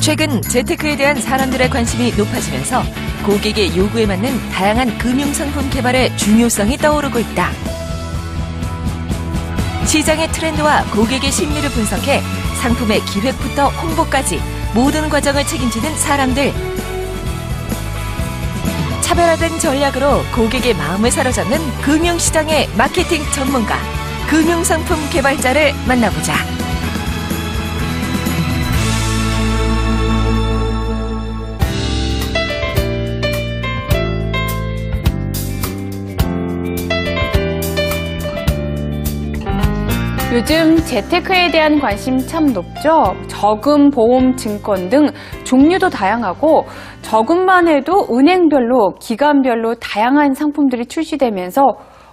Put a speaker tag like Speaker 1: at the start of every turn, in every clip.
Speaker 1: 최근 재테크에 대한 사람들의 관심이 높아지면서 고객의 요구에 맞는 다양한 금융상품 개발의 중요성이 떠오르고 있다. 시장의 트렌드와 고객의 심리를 분석해 상품의 기획부터 홍보까지 모든 과정을 책임지는 사람들. 차별화된 전략으로 고객의 마음을 사로잡는 금융시장의 마케팅 전문가, 금융상품 개발자를 만나보자.
Speaker 2: 요즘 재테크에 대한 관심 참 높죠. 저금, 보험, 증권 등 종류도 다양하고 저금만 해도 은행별로, 기관별로 다양한 상품들이 출시되면서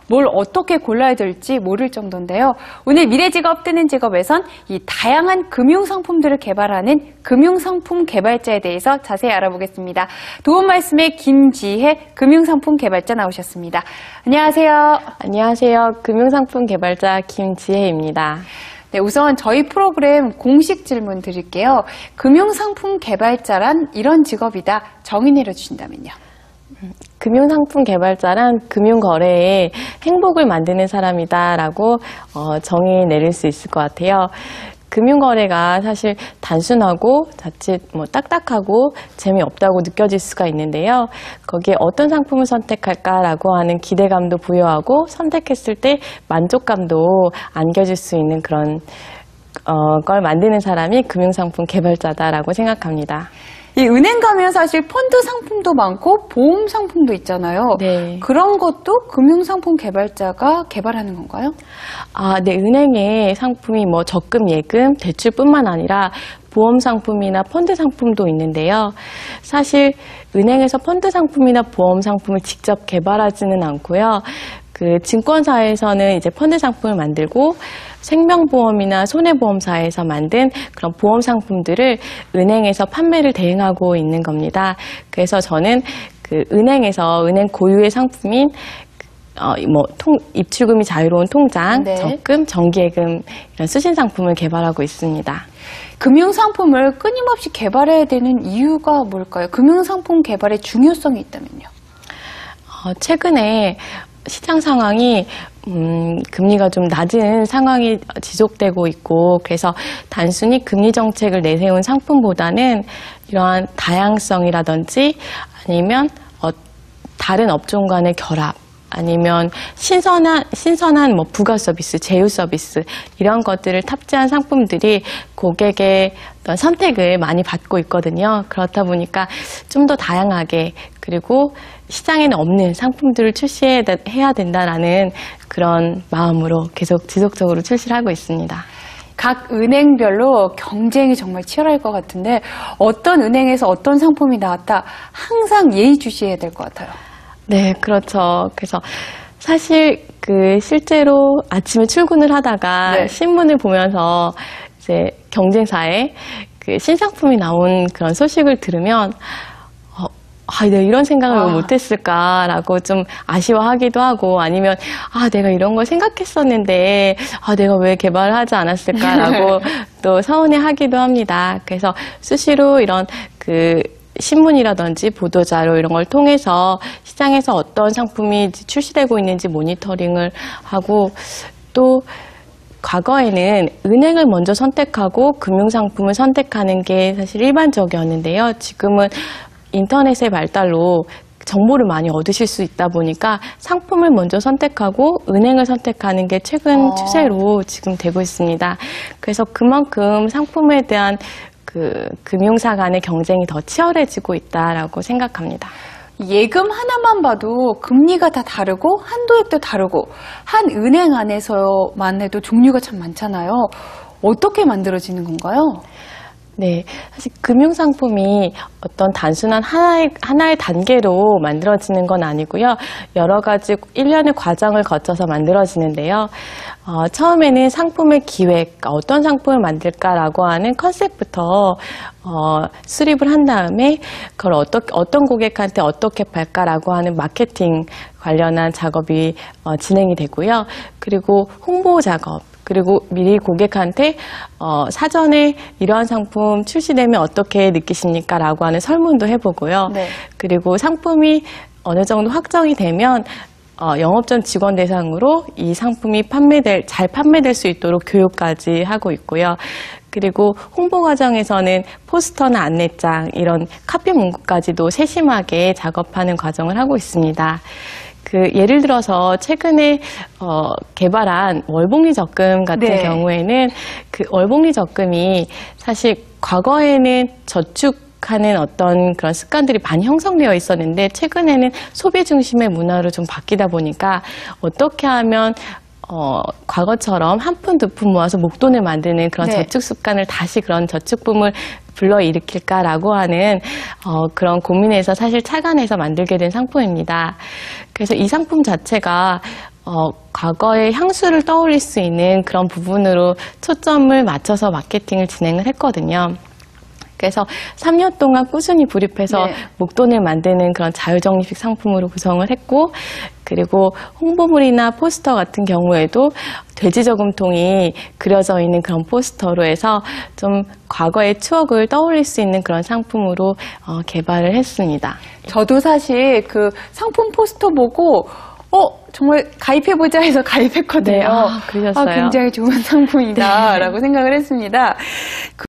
Speaker 2: 뭘 어떻게 골라야 될지 모를 정도인데요. 오늘 미래직업 뜨는 직업에선 이 다양한 금융상품들을 개발하는 금융상품 개발자에 대해서 자세히 알아보겠습니다. 도움 말씀에 김지혜 금융상품 개발자 나오셨습니다. 안녕하세요.
Speaker 3: 안녕하세요. 금융상품 개발자 김지혜입니다.
Speaker 2: 네, 우선 저희 프로그램 공식 질문 드릴게요. 금융상품 개발자란 이런 직업이다. 정의 내려주신다면요.
Speaker 3: 금융상품 개발자란 금융거래에 행복을 만드는 사람이다라고 정의 내릴 수 있을 것 같아요. 금융거래가 사실 단순하고 자칫 딱딱하고 재미없다고 느껴질 수가 있는데요. 거기에 어떤 상품을 선택할까라고 하는 기대감도 부여하고 선택했을 때 만족감도 안겨줄 수 있는 그런 걸 만드는 사람이 금융상품 개발자다라고 생각합니다.
Speaker 2: 이 은행 가면 사실 펀드 상품도 많고 보험 상품도 있잖아요.
Speaker 3: 네.
Speaker 2: 그런 것도 금융상품 개발자가 개발하는 건가요?
Speaker 3: 네. 은행의 상품이 적금, 예금, 대출뿐만 아니라 보험 상품이나 펀드 상품도 있는데요. 사실 은행에서 펀드 상품이나 보험 상품을 직접 개발하지는 않고요. 그 증권사에서는 이제 펀드 상품을 만들고 생명보험이나 손해보험사에서 만든 그런 보험 상품들을 은행에서 판매를 대행하고 있는 겁니다. 그래서 저는 그 은행에서 은행 고유의 상품인 입출금이 자유로운 통장,
Speaker 2: 네.
Speaker 3: 적금, 정기예금 이런 수신 상품을 개발하고 있습니다.
Speaker 2: 금융상품을 끊임없이 개발해야 되는 이유가 뭘까요? 금융상품 개발의 중요성이 있다면요.
Speaker 3: 최근에 시장 상황이 금리가 좀 낮은 상황이 지속되고 있고 그래서 단순히 금리 정책을 내세운 상품보다는 이러한 다양성이라든지 아니면 다른 업종 간의 결합 아니면 신선한 부가 서비스, 제휴 서비스 이런 것들을 탑재한 상품들이 고객의 어떤 선택을 많이 받고 있거든요. 그렇다 보니까 좀 더 다양하게 그리고 시장에는 없는 상품들을 출시해야 된다라는 그런 마음으로 계속 지속적으로 출시를 하고 있습니다.
Speaker 2: 각 은행별로 경쟁이 정말 치열할 것 같은데 어떤 은행에서 어떤 상품이 나왔다 항상 예의주시해야 될 것 같아요.
Speaker 3: 네, 그렇죠. 그래서 사실 실제로 아침에 출근을 하다가
Speaker 2: 네.
Speaker 3: 신문을 보면서 이제 경쟁사에 신상품이 나온 그런 소식을 들으면 내가 이런 생각을 왜 못했을까라고 좀 아쉬워하기도 하고 아니면 내가 이런 걸 생각했었는데 내가 왜 개발을 하지 않았을까라고 또 서운해하기도 합니다. 그래서 수시로 이런 신문이라든지 보도자료 이런 걸 통해서 시장에서 어떤 상품이 출시되고 있는지 모니터링을 하고 또 과거에는 은행을 먼저 선택하고 금융상품을 선택하는 게 사실 일반적이었는데요. 지금은 인터넷의 발달로 정보를 많이 얻으실 수 있다 보니까 상품을 먼저 선택하고 은행을 선택하는 게 최근 추세로 지금 되고 있습니다. 그래서 그만큼 상품에 대한 금융사 간의 경쟁이 더 치열해지고 있다라고 생각합니다.
Speaker 2: 예금 하나만 봐도 금리가 다 다르고 한도액도 다르고 한 은행 안에서만 해도 종류가 참 많잖아요. 어떻게 만들어지는 건가요?
Speaker 3: 네, 사실 금융상품이 어떤 단순한 하나의 단계로 만들어지는 건 아니고요. 여러 가지 일련의 과정을 거쳐서 만들어지는데요. 처음에는 상품의 기획, 어떤 상품을 만들까라고 하는 컨셉부터 수립을 한 다음에 그걸 어떤 고객한테 어떻게 팔까라고 하는 마케팅 관련한 작업이 진행이 되고요. 그리고 홍보 작업, 그리고 미리 고객한테 사전에 이러한 상품 출시되면 어떻게 느끼십니까? 라고 하는 설문도 해보고요.
Speaker 2: 네.
Speaker 3: 그리고 상품이 어느 정도 확정이 되면 영업전 직원 대상으로 이 상품이 잘 판매될 수 있도록 교육까지 하고 있고요. 그리고 홍보 과정에서는 포스터나 안내장, 이런 카피 문구까지도 세심하게 작업하는 과정을 하고 있습니다. 예를 들어서 최근에 개발한 월복리 적금 같은
Speaker 2: 네.
Speaker 3: 경우에는 그 월복리 적금이 사실 과거에는 저축하는 어떤 그런 습관들이 많이 형성되어 있었는데 최근에는 소비 중심의 문화로 좀 바뀌다 보니까 어떻게 하면 과거처럼 한 푼, 두 푼 모아서 목돈을 만드는 그런
Speaker 2: 네.
Speaker 3: 저축 습관을 다시 그런 저축붐을 불러일으킬까라고 하는 그런 고민에서 사실 착안해서 만들게 된 상품입니다. 그래서 이 상품 자체가 과거의 향수를 떠올릴 수 있는 그런 부분으로 초점을 맞춰서 마케팅을 진행을 했거든요. 그래서 3년 동안 꾸준히 불입해서
Speaker 2: 네.
Speaker 3: 목돈을 만드는 그런 자유적립식 상품으로 구성을 했고, 그리고 홍보물이나 포스터 같은 경우에도 돼지 저금통이 그려져 있는 그런 포스터로 해서 좀 과거의 추억을 떠올릴 수 있는 그런 상품으로 개발을 했습니다.
Speaker 2: 저도 사실 그 상품 포스터 보고 정말 가입해보자 해서 가입했거든요.
Speaker 3: 네, 그러셨어요?
Speaker 2: 굉장히 좋은 상품이다라고 생각을 했습니다.